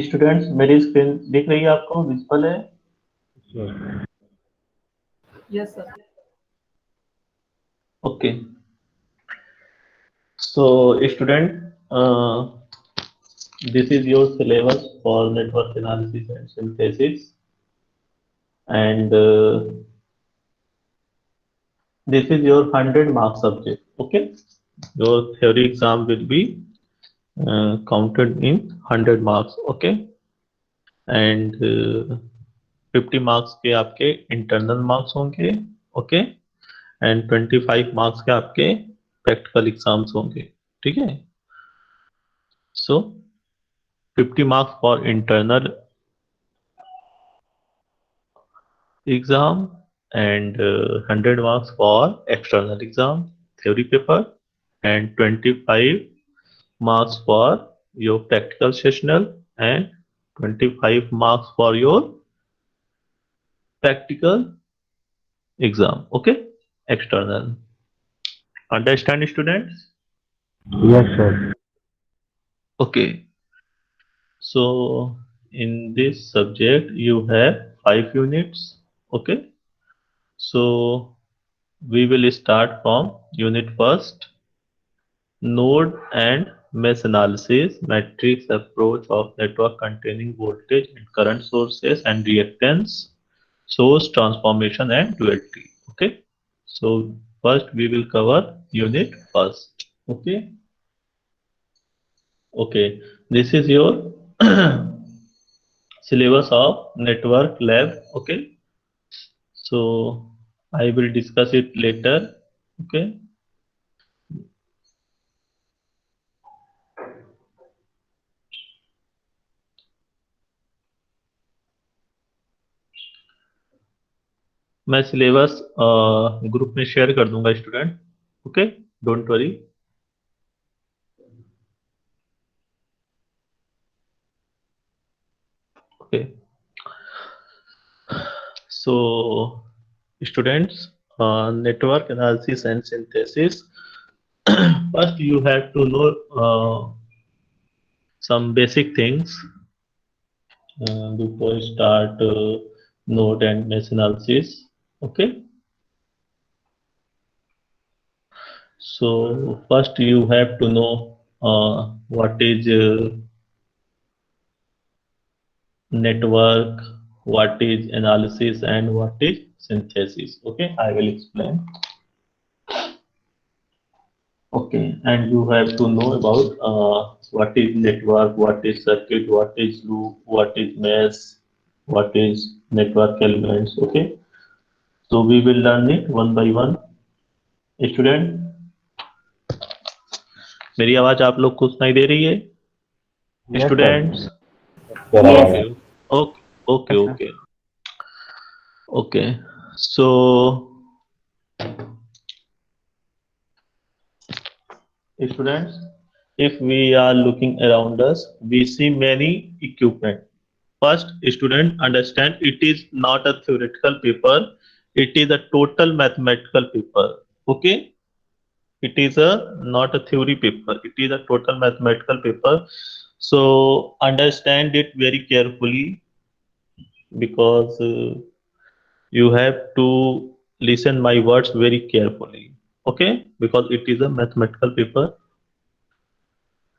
Students मेरी screen दिख रही है आपको, विजिबल है? Sure. Yes, sir. Okay. So student, this is your syllabus for network analysis and synthesis, and this is your 100 mark subject. Okay, your theory exam will be counted in 100 marks. Okay, and 50 marks के आपके internal marks होंगे. Okay, and 25 marks के आपके practical exams होंगे. ठीक है? So 50 marks for internal exam and 100 marks for external exam theory paper and 25 marks for your practical sessional and 25 marks for your practical exam. Okay, external. Understand, students? Yes, sir. Okay, so in this subject you have 5 units. Okay, so we will start from unit first. Node and mesh analysis, matrix approach of network containing voltage and current sources and reactance, source transformation and duality. Okay. So first we will cover unit first. Okay. Okay. This is your syllabus of network lab. Okay. So I will discuss it later. Okay. मैं syllabus group में share कर दूंगा student. Okay, don't worry. Okay, so students, network analysis and synthesis. First you have to know some basic things before start node and mesh analysis. Okay, so first you have to know what is network, what is analysis, and what is synthesis. Okay, I will explain. Okay, and you have to know about what is network, what is circuit, what is loop, what is mesh, what is network elements. Okay, so we will learn it one by one. Student, मेरी आवाज आप लोग को सुनाई दे रही है? Yes, sir. Students? Sir, Yes. Okay, Abhay. Okay, okay, Yes, sir. Okay, okay. So students, if we are looking around us, we see many equipment. First, student, understand it is not a theoretical paper, it is a total mathematical paper. Okay, it is a not a theory paper, it is a total mathematical paper. So understand it very carefully because you have to listen my words very carefully. Okay, because it is a mathematical paper.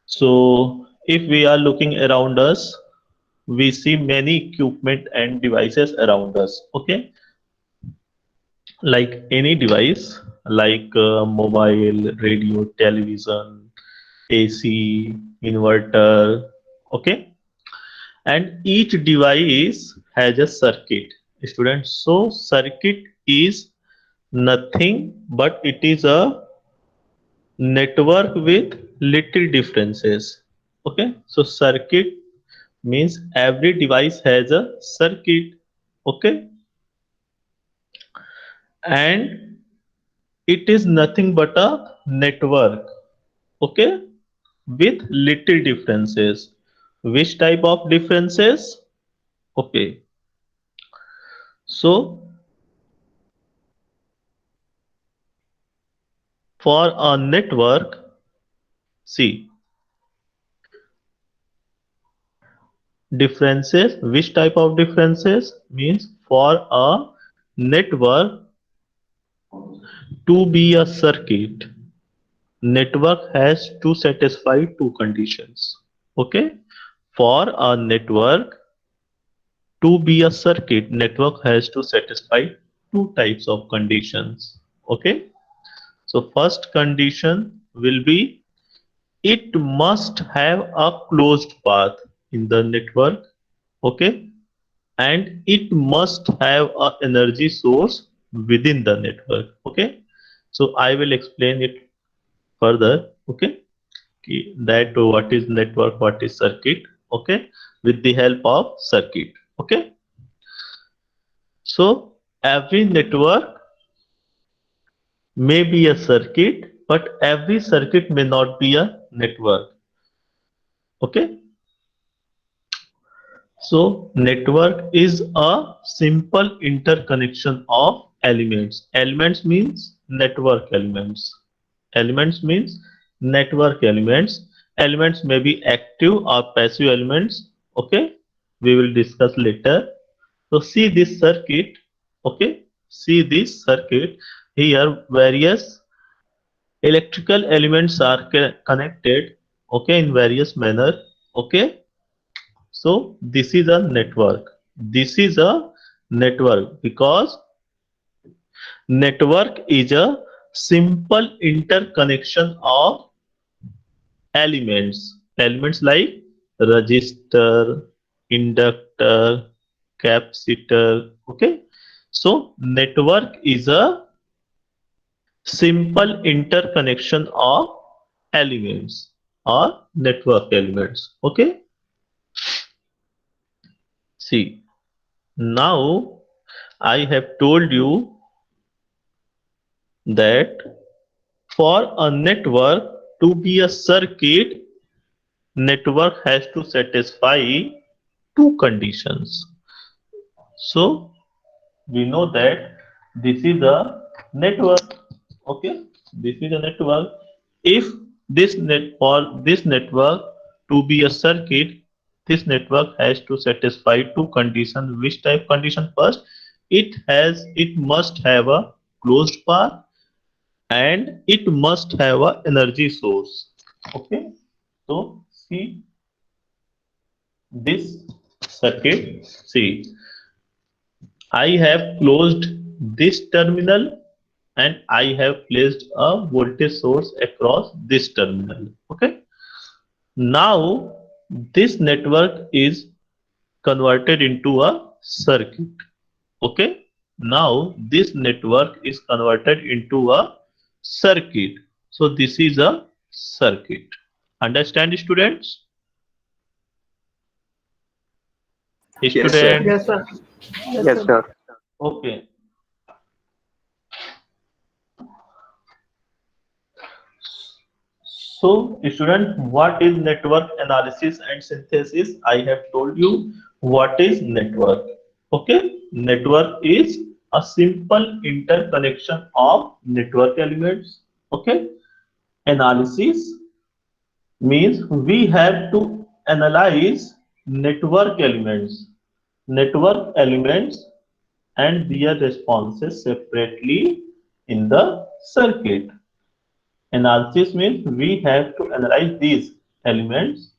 So if we are looking around us, we see many equipment and devices around us. Okay, like any device, like mobile, radio, television, AC, inverter. Okay, and each device has a circuit. Students, so circuit is nothing but it is a network with little differences. Okay, so circuit means every device has a circuit. Okay, and it is nothing but a network. Okay, with little differences. Which type of differences? Okay, so for a network, see, differences. Which type of differences? Means for a network to be a circuit, network has to satisfy two conditions. Okay, for a network to be a circuit, network has to satisfy two types of conditions. Okay, so first condition will be it must have a closed path in the network. Okay, and it must have a energy source within the network. Okay, so I will explain it further. Okay, that what is network, what is circuit. Okay, with the help of circuit. Okay, so every network may be a circuit, but every circuit may not be a network. Okay, so network is a simple interconnection of elements. Elements means network elements. Elements means network elements. Elements may be active or passive elements. Okay, we will discuss later. So see this circuit. Okay, see this circuit. Here various electrical elements are connected. Okay, in various manner. Okay, so this is a network. This is a network because network is a simple interconnection of elements. Elements like resistor, inductor, capacitor. Okay. So network is a simple interconnection of elements or network elements. Okay. See, now I have told you that for a network to be a circuit, network has to satisfy two conditions. So we know that this is a network. Okay, this is a network. If this net for this network to be a circuit, this network has to satisfy two conditions. Which type condition? First, it must have a closed path and it must have a energy source. Okay, so see this circuit. See, I have closed this terminal and I have placed a voltage source across this terminal. Okay, now this network is converted into a circuit. Okay, now this network is converted into a circuit. So this is a circuit. Understand, students? Yes, sir. Students. Yes, sir. Yes, Yes, sir. sir. Okay. So, student, what is network analysis and synthesis? I have told you what is network. Okay, network is a simple interconnection of network elements. Okay, analysis means we have to analyze network elements and their responses separately in the circuit. Analysis means we have to analyze these elements.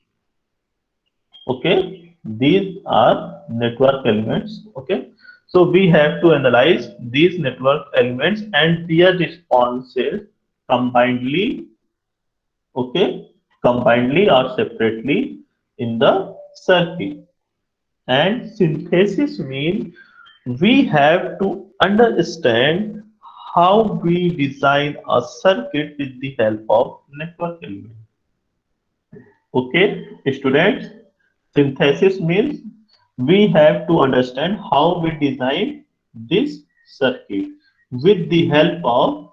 Okay, these are network elements. Okay, so we have to analyze these network elements and their responses combinedly. Okay, combinedly or separately in the circuit. And synthesis means we have to understand how we design a circuit with the help of network element. Okay, students, synthesis means we have to understand how we design this circuit with the help of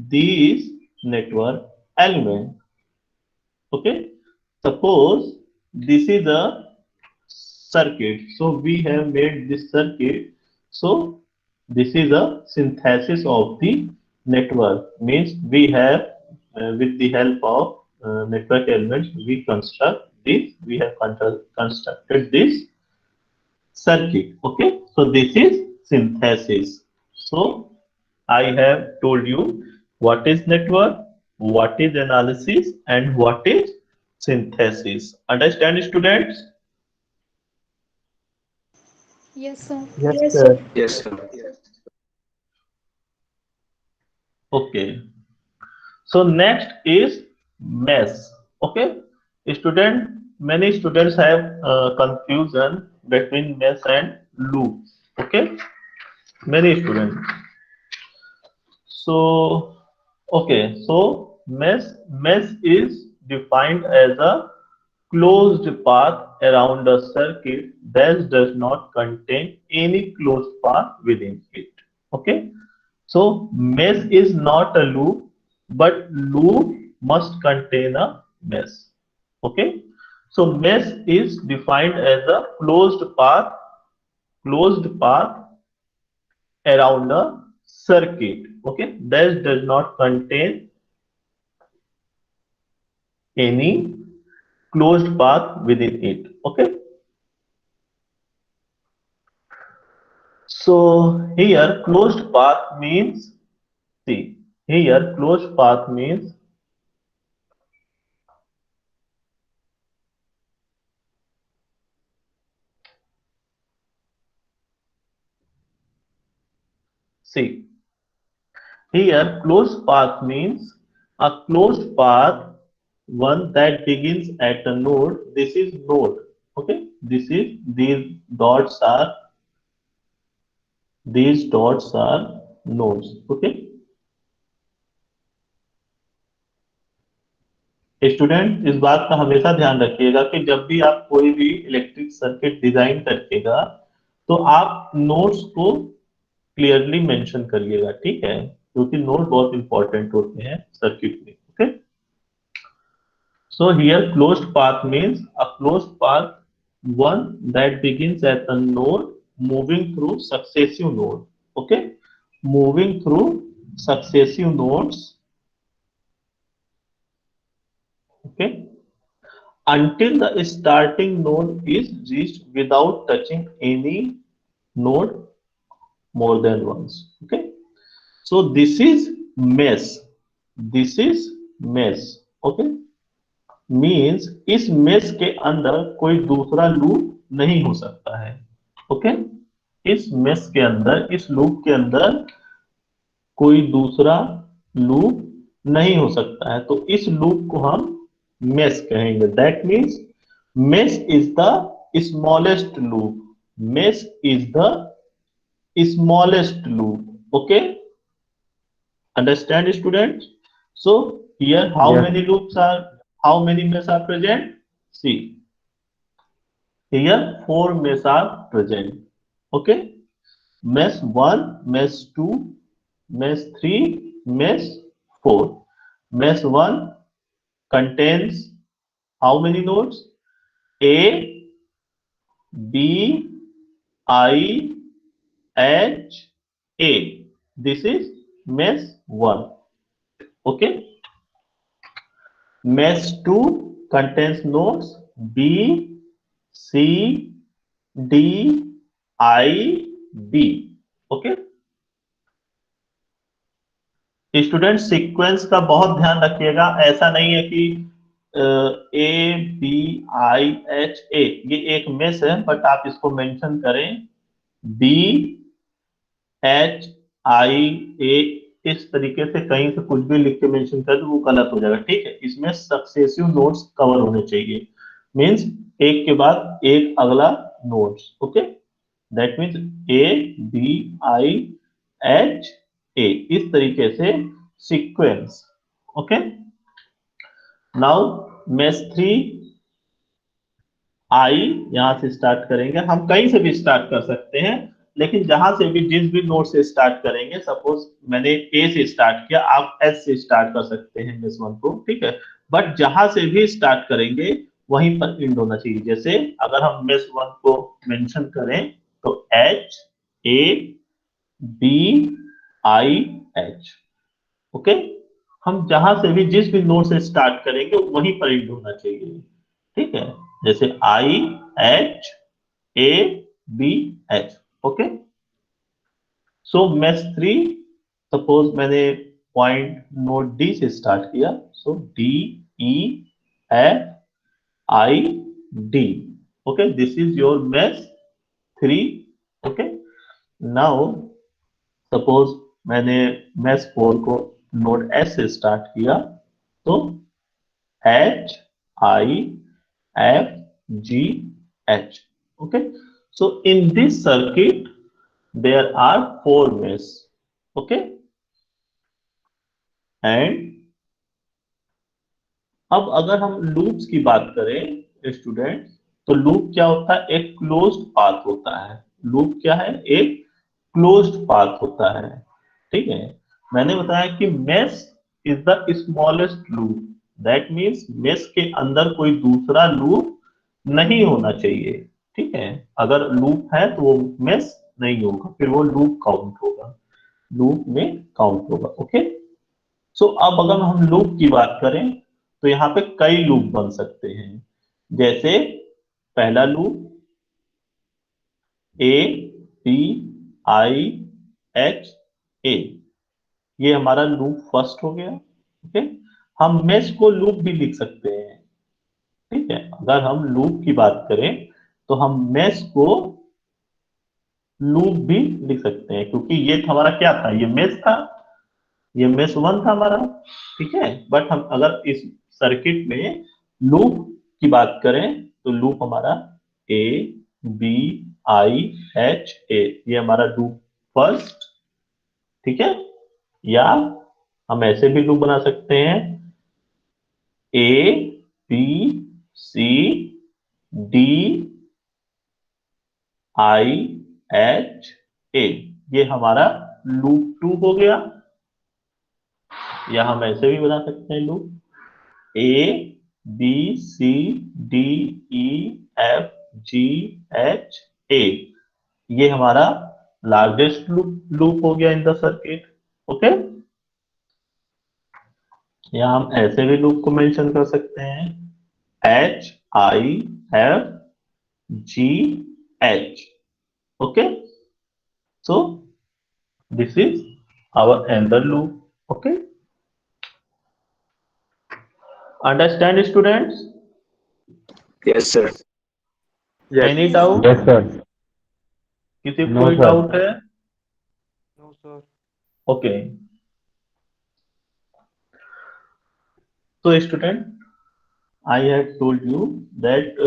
these network element. Okay, suppose this is a circuit. So we have made this circuit. So this is a synthesis of the network. Means we have with the help of network elements we construct this, we have constructed this circuit. Okay, so this is synthesis. So I have told you what is network, what is analysis, and what is synthesis. Understand, students? Yes, sir. Yes, sir. Yes, sir. Okay. So next is mesh. Okay, many students have confusion between mesh and loop. Okay, many students. So mesh is defined as a closed path around a circuit that does not contain any closed path within it. Okay, so mesh is not a loop, but loop must contain a mesh. Okay, so mesh is defined as a closed path around a circuit. Okay, that does not contain any closed path within it. Okay, so here closed path means, see, here closed path means, see, here closed path means a closed path, one that begins at a node. This is node. Okay, these dots are nodes. Okay, student इस बात का हमेशा ध्यान रखिएगा कि जब भी आप कोई भी इलेक्ट्रिक सर्किट डिजाइन करिएगा तो आप नोड्स को क्लियरली मेंशन करिएगा, ठीक है, क्योंकि नोड बहुत इंपॉर्टेंट होते हैं सर्किट में. Okay, so here closed path means a closed path one that begins at a node moving through successive node. Okay, moving through successive nodes. Okay, until the starting node is reached without touching any node more than once. Okay, so this is mesh. This is mesh. Okay, means इस mesh के अंदर कोई दूसरा loop नहीं हो सकता है. Okay, इस मेश के अंदर, इस लूप के अंदर कोई दूसरा लूप नहीं हो सकता है, तो इस लूप को हम मेश कहेंगे. That means mesh is the smallest loop. Mesh is the smallest loop. Okay, understand, students? So here how many mesh are present? See, here 4 mesh are present. Okay, mesh 1, mesh 2, mesh 3, mesh 4. Mesh 1 contains how many nodes? A, B, I, H, A. This is mesh 1. Okay, mesh 2 contains nodes B, C, D, I, B. Okay, student sequence का बहुत ध्यान रखिएगा. ऐसा नहीं है कि A, B, I, H, A ये एक मेश है, बट आप इसको मेंशन करें B, H, I, A, इस तरीके से कहीं से कुछ भी लिख के मेंशन कर दो वो गलत हो जाएगा. ठीक है, इसमें सक्सेसिव नोड्स कवर होने चाहिए. मींस एक के बाद एक अगला nodes. Okay, that means A, B, I, H, A, इस तरीके से sequence. Okay, now mesh 3 I यहां से स्टार्ट करेंगे. हम कहीं से भी स्टार्ट कर सकते हैं, लेकिन जहां से भी जिस भी नोड से स्टार्ट करेंगे, सपोज मैंने ए से स्टार्ट किया, आप एस से स्टार्ट कर सकते हैं मेश 1 को. ठीक है, बट जहां से भी स्टार्ट करेंगे वहीं पर एंड होना चाहिए. जैसे अगर हम मेश 1 को मेंशन करें तो एच, ए, बी, आई, एच. ओके, हम जहां से भी जिस भी नोड से स्टार्ट करेंगे वहीं पर एंड होना चाहिए. ठीक है, जैसे IHABH, ओके। सो मेश 3, सपोज मैंने पॉइंट नोट डी से स्टार्ट किया, सो DEFID, okay, this is your mesh 3, okay। now suppose मैंने mesh 4 को नोड एस से स्टार्ट किया, तो HIFGH, okay। so in this circuit there are 4 mesh, okay। and अब अगर हम लूप्स की बात करें स्टूडेंट, तो लूप क्या होता है? एक क्लोज्ड पाथ होता है। लूप क्या है? एक क्लोज्ड पाथ होता है, ठीक है। मैंने बताया कि mesh is the smallest loop, that means mesh के अंदर कोई दूसरा लूप नहीं होना चाहिए, ठीक है। अगर लूप है तो वो मेश नहीं होगा, फिर वो लूप काउंट होगा, लूप में काउंट होगा, ओके। सो अब अगर हम लूप की बात करें तो यहाँ पे कई लूप बन सकते हैं। जैसे पहला लूप ABIHA, ये हमारा लूप फर्स्ट हो गया, ओके। हम मेश को लूप भी लिख सकते हैं, ठीक है। अगर हम लूप की बात करें तो हम मेश को लूप भी लिख सकते हैं, क्योंकि ये हमारा क्या था? ये मेश था, ये मेश 1 था हमारा, ठीक है। बट हम अगर इस सर्किट में लूप की बात करें तो लूप हमारा ABIHA, ये हमारा लूप फर्स्ट, ठीक है। या हम ऐसे भी लूप बना सकते हैं ABCDIHA, ये हमारा लूप 2 हो गया। या हम ऐसे भी बना सकते हैं लूप ABCDEFGHA, ये हमारा लार्जेस्ट लूप हो गया इन द सर्किट, ओके। या हम ऐसे भी लूप को मेंशन कर सकते हैं HIFGH, okay. So this is our another loop, okay। Understand students? Yes, sir. Any doubt? Yes, sir. किसी No, कोई sir. डाउट है? No, sir. Okay. So student, I had told you that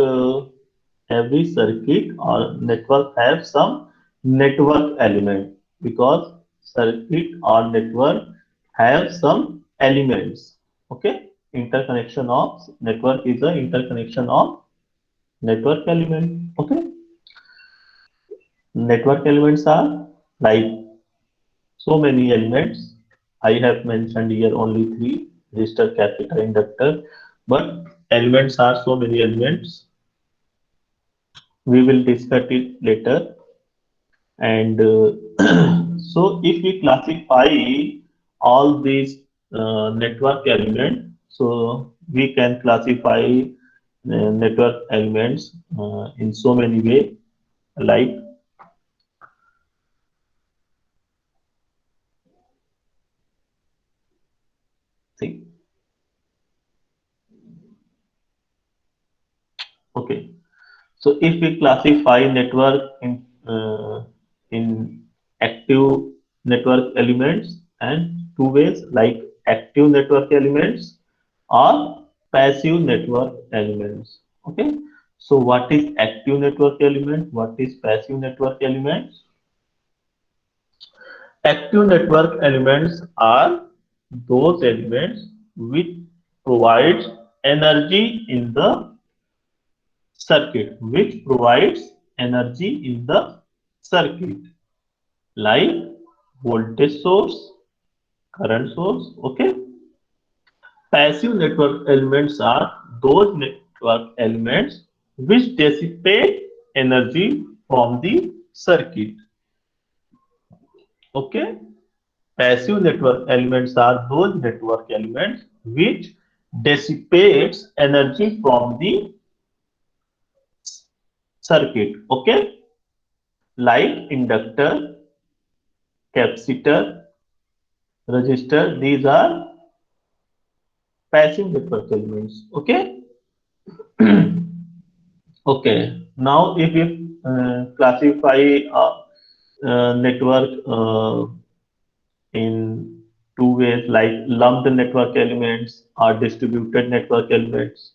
every circuit or network have some network element, because circuit or network have some elements, okay। Interconnection of network is the interconnection of network element, okay। Network elements are like so many elements. I have mentioned here only 3: resistor, capacitor, inductor, but elements are so many elements. We will discuss it later. And so if we classify all these network elements, so we can classify network elements in so many ways, like see, okay. So if we classify network in active network elements and 2 ways, like active network elements or passive network elements, okay। So what is active network element? What is passive network elements? Active network elements are those elements which provides energy in the circuit, which provides energy in the circuit, like voltage source, current source, okay। Passive network elements are those network elements which dissipate energy from the circuit, okay। Passive network elements are those network elements which dissipates energy from the circuit. Okay, like inductor, capacitor, resistor. These are passive network elements. Okay. Okay. Now, if we classify network in two ways, like lumped network elements or distributed network elements,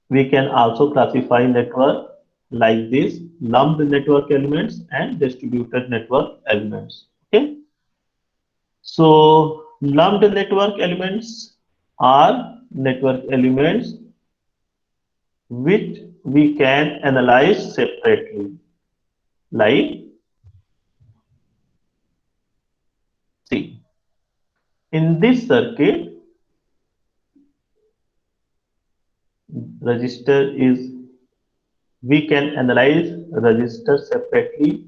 we can also classify network like this: lumped network elements and distributed network elements. Okay. So lumped network elements are network elements which we can analyze separately. Like, see, in this circuit, resistor is, we can analyze resistor separately,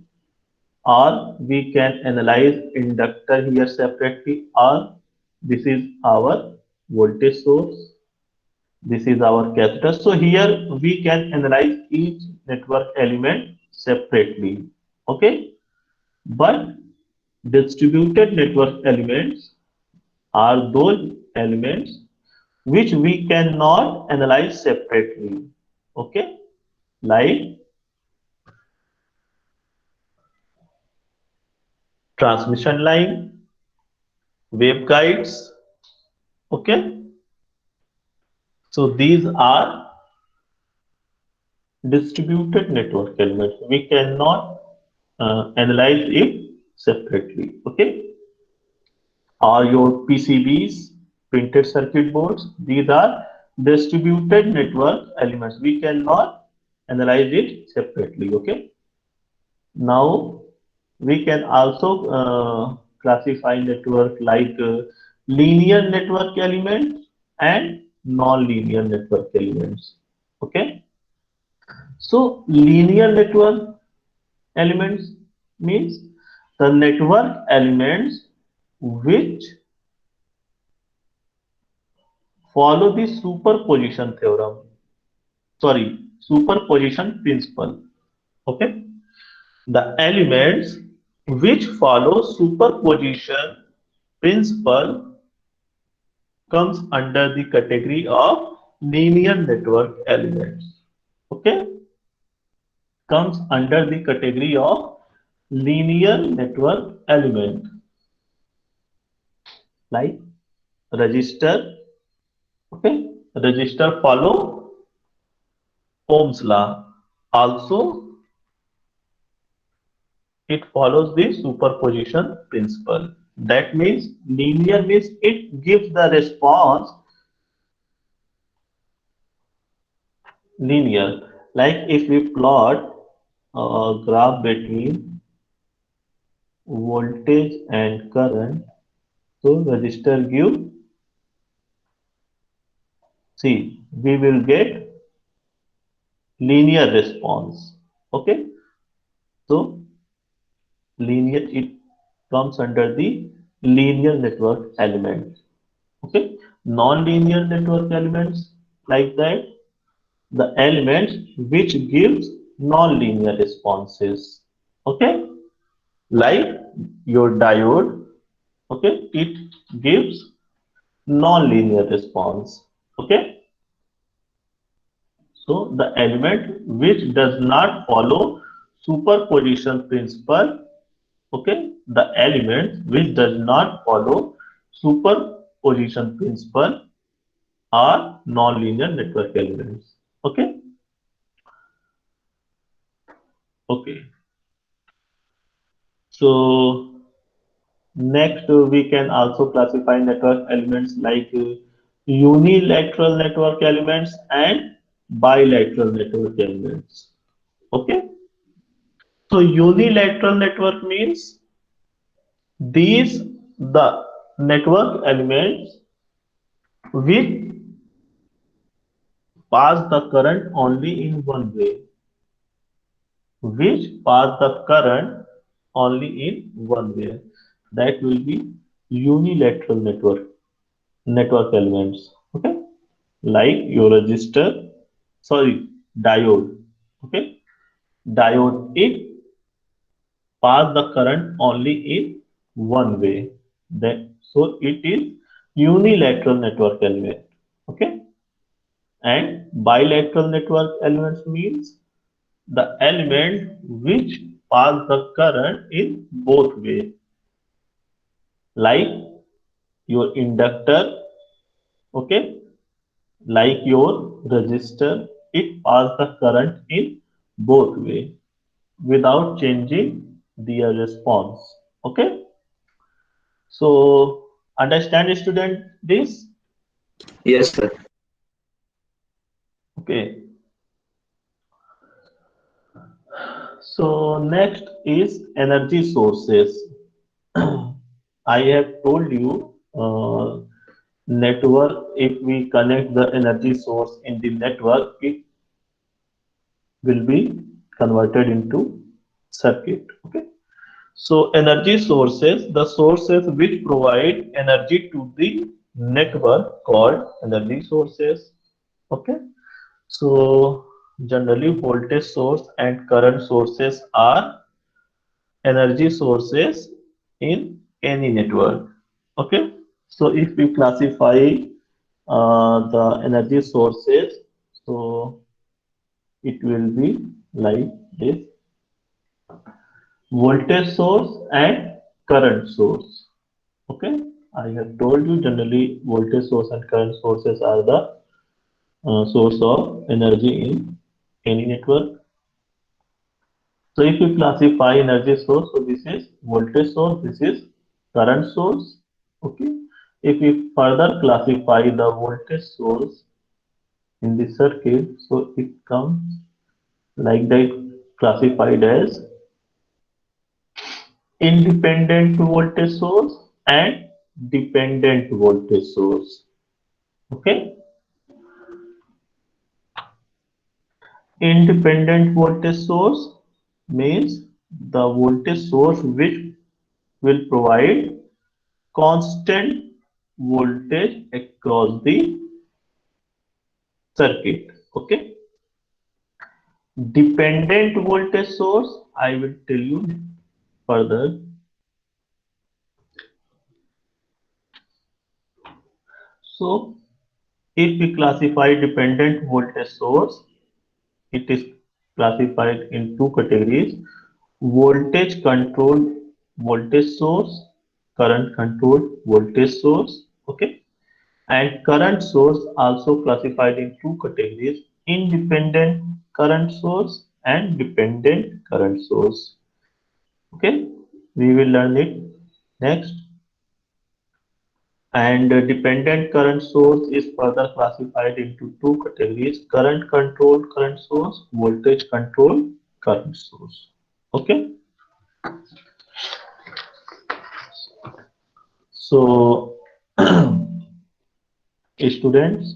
or we can analyze inductor here separately, or this is our voltage source, this is our capacitor. So here we can analyze each network element separately. Okay, but distributed network elements are those elements which we cannot analyze separately. Okay, like transmission line, waveguides. Okay, so these are distributed network elements. We cannot analyze it separately. Okay, or your PCBs, printed circuit boards. These are distributed network elements. We cannot analyze it separately. Okay. Now we can also classify network like linear network elements and non-linear network elements. Okay. So linear network elements means the network elements which follow the superposition theorem. Sorry, superposition principle. Okay. The elements which follow superposition principle comes under the category of linear network elements. Okay, comes under the category of linear network element, like resistor. Okay, resistor follow Ohm's law. Also, it follows the superposition principle. That means linear means it gives the response linear. Like if we plot a graph between voltage and current, so resistor give, see, we will get linear response. Okay, so linear, it comes under the linear network elements. Okay, non-linear network elements, like that, the elements which gives non-linear responses. Okay, like your diode. Okay, it gives non-linear response. Okay, so the element which does not follow superposition principle. Okay, the element which does not follow superposition principle are non-linear network elements. Okay, okay. So next, we can also classify network elements like unilateral network elements and bilateral network elements. Okay. So unilateral network means these the network elements which pass the current only in one way, which pass the current only in one way. That will be unilateral network elements. Okay, like your resistor, sorry, diode. Okay, diode, it pass the current only in one way. Then, so it is unilateral network element. Okay, and bilateral network elements means the element which pass the current in both ways, like your inductor, okay, like your resistor, it pass the current in both way without changing their response. Okay, so understand student this? Yes, sir. Okay, so next is energy sources. I have told you network, if we connect the energy source in the network, it will be converted into circuit. Okay. So energy sources, the sources which provide energy to the network called energy sources. Okay. So generally voltage source and current sources are energy sources in any network. Okay. So if we classify the energy sources, so it will be like this: voltage source and current source. Okay, I have told you generally voltage source and current sources are the source of energy in any network. So if you classify energy source, so this is voltage source, this is current source. Okay, if we further classify the voltage source in the circuit, so it comes like that, classified as independent voltage source and dependent voltage source. Okay, independent voltage source means the voltage source which will provide constant voltage across the circuit. Okay, dependent voltage source, I will tell you further. So if we classify dependent voltage source, it is classified in two categories: voltage controlled voltage source, current controlled voltage source. Okay, and current source also classified in two categories: independent current source and dependent current source. Okay, we will learn it next. And dependent current source is further classified into two categories: current controlled current source, voltage controlled current source. Okay, so students,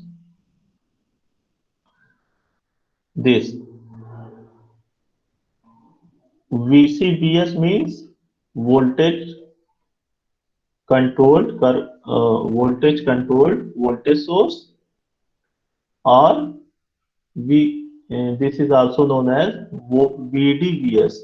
this VCVS means voltage voltage controlled voltage source, or this is also known as VDVS,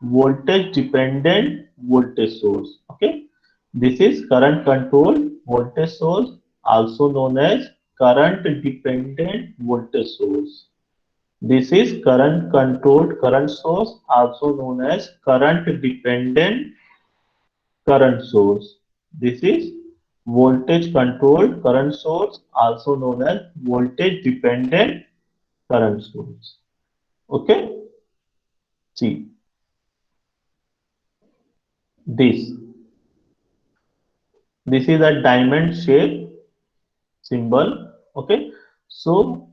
voltage dependent voltage source. Okay, this is current controlled voltage source, also known as current dependent voltage source. This is current controlled current source, also known as current dependent current source. This is voltage controlled current source, also known as voltage dependent current source. Okay, see this. This is a diamond shape symbol. Okay, so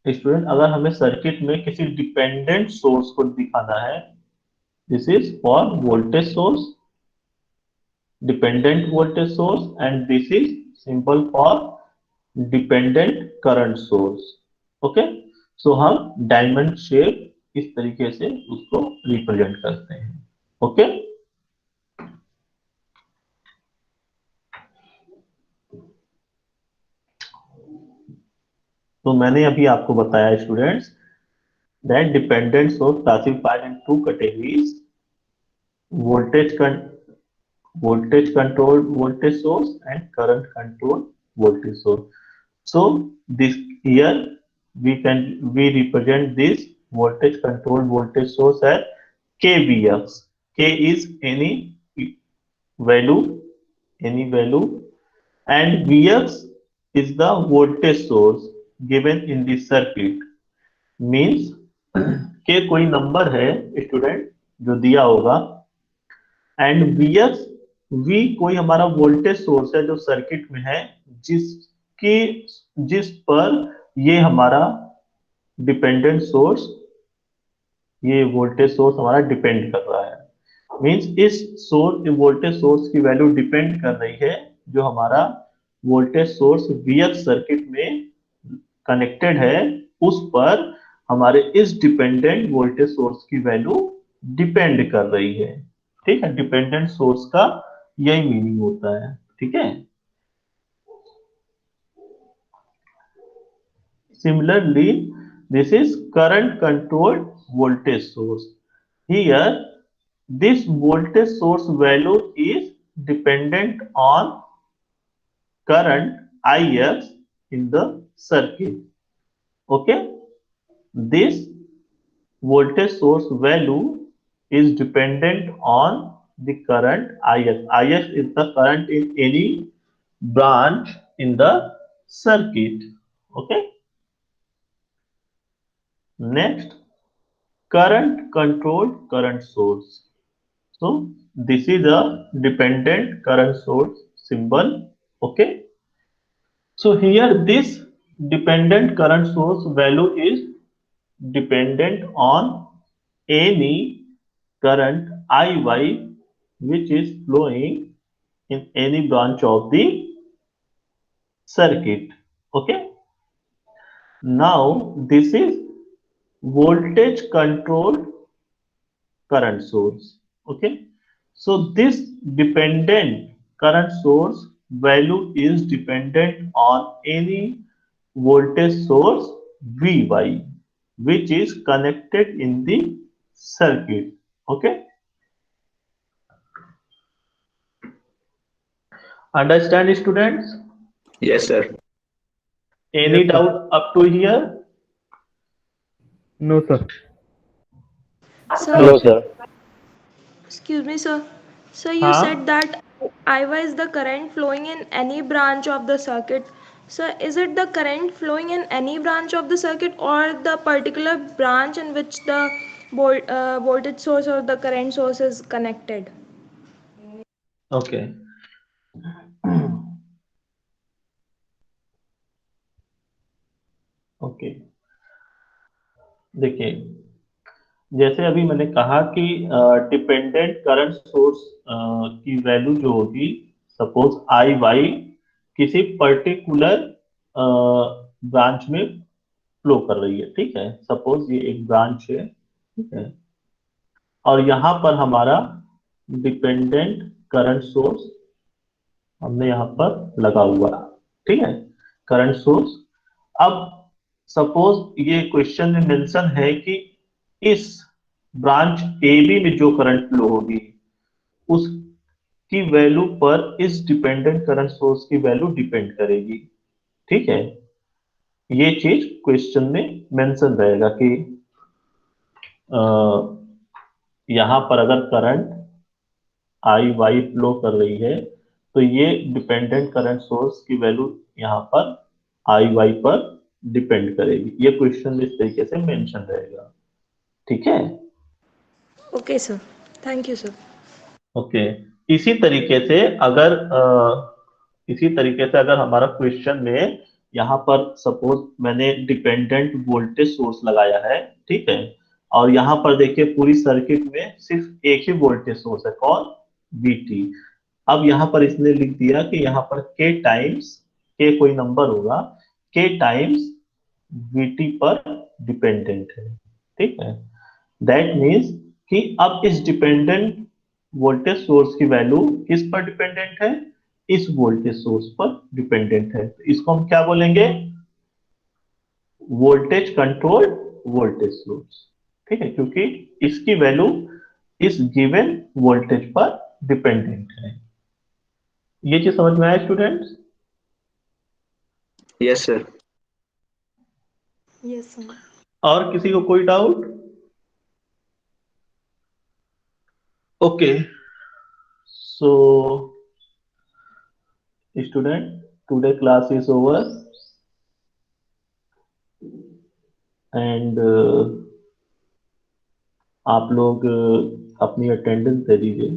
student, अगर हमें circuit में किसी dependent source को दिखाना है, this is for voltage source, dependent voltage source, and this is simple for dependent current source. Okay, so हम diamond shape इस तरीके से उसको रिप्रेजेंट करते हैं. Okay okay? तो मैंने अभी आपको बताया students, Then dependent source classified in two categories: voltage voltage controlled voltage source and current controlled voltage source. So this here we represent this voltage controlled voltage source as KVX. K is value, any value, and Vx is the voltage source given in the circuit. Means के कोई number है student जो दिया होगा, and Vx V कोई हमारा voltage source है जो सर्किट में है, जिसकी जिस पर ये हमारा डिपेंडेंट सोर्स, ये वोल्टेज सोर्स हमारा डिपेंड कर रहा है। मींस इस सोर्स वोल्टेज सोर्स की वैल्यू डिपेंड कर रही है जो हमारा वोल्टेज सोर्स Vx सर्किट में कनेक्टेड है, उस पर हमारे इस डिपेंडेंट वोल्टेज सोर्स की वैल्यू डिपेंड कर रही है। ठीक है, डिपेंडेंट सोर्स का यही मीनिंग होता है। ठीक है, similarly this is current controlled voltage source. Here this voltage source value is dependent on current Ix in the circuit. Okay, this voltage source value is dependent on the current Ix. Ix is the current in any branch in the circuit. Okay, next, current controlled current source. So this is a dependent current source symbol. Okay, so here this dependent current source value is dependent on any current Iy which is flowing in any branch of the circuit. Okay, now this is voltage controlled current source. Okay, so this dependent current source value is dependent on any voltage source Vy which is connected in the circuit. Okay, understand students? Yes, sir. Any Yes, sir. doubt up to here? No, sir. Sir, Hello, sir. excuse me, sir. Sir, you हाँ, said that IY is the current flowing in any branch of the circuit. Sir, is it the current flowing in any branch of the circuit or the particular branch in which the voltage source or the current source is connected? okay. Okay, देखिए जैसे अभी मैंने कहा कि dependent current source की value जो होगी, suppose I Y किसी पर्टिकुलर ब्रांच में फ्लो कर रही है। ठीक है, सपोज ये एक ब्रांच है। ठीक है, और यहाँ पर हमारा डिपेंडेंट करंट सोर्स हमने यहाँ पर लगा हुआ। ठीक है, करंट सोर्स। अब सपोज ये क्वेश्चन में मेंशन है कि इस ब्रांच ए बी में जो करंट फ्लो होगी उसकी वैल्यू पर इस डिपेंडेंट करंट सोर्स की वैल्यू डिपेंड करेगी। ठीक है, ये चीज क्वेश्चन में मेंशन रहेगा कि यहां पर अगर करंट आई वाई फ्लो कर रही है तो ये डिपेंडेंट करंट सोर्स की वैल्यू यहाँ पर आई वाई पर डिपेंड करेगी। ये क्वेश्चन इस तरीके से मेंशन रहेगा। ठीक है, Okay, sir. Thank you, sir. Okay. इसी तरीके से अगर हमारा क्वेश्चन में यहाँ पर सपोज मैंने डिपेंडेंट वोल्टेज सोर्स लगाया है। ठीक है, और यहाँ पर देखिए पूरी सर्किट में सिर्फ एक ही वोल्टेज सोर्स है, कौन? VT। अब यहाँ पर इसने लिख दिया कि यहाँ पर K टाइम्स, K कोई नंबर होगा, K टाइम्स VT पर डिपेंडेंट है। ठीक है, दैट मीन्स कि अब इस डिपेंडेंट वोल्टेज सोर्स की वैल्यू किस पर डिपेंडेंट है? इस वोल्टेज सोर्स पर डिपेंडेंट है। तो इसको हम क्या बोलेंगे? Voltage controlled voltage source. ठीक है, क्योंकि इसकी वैल्यू इस गिवन वोल्टेज पर डिपेंडेंट है। ये चीज समझ में आया students? Yes, sir. Yes, sir. और किसी को कोई doubt? Okay, so student, today class is over and आप लोग अपनी अटेंडेंस दे दीजिए।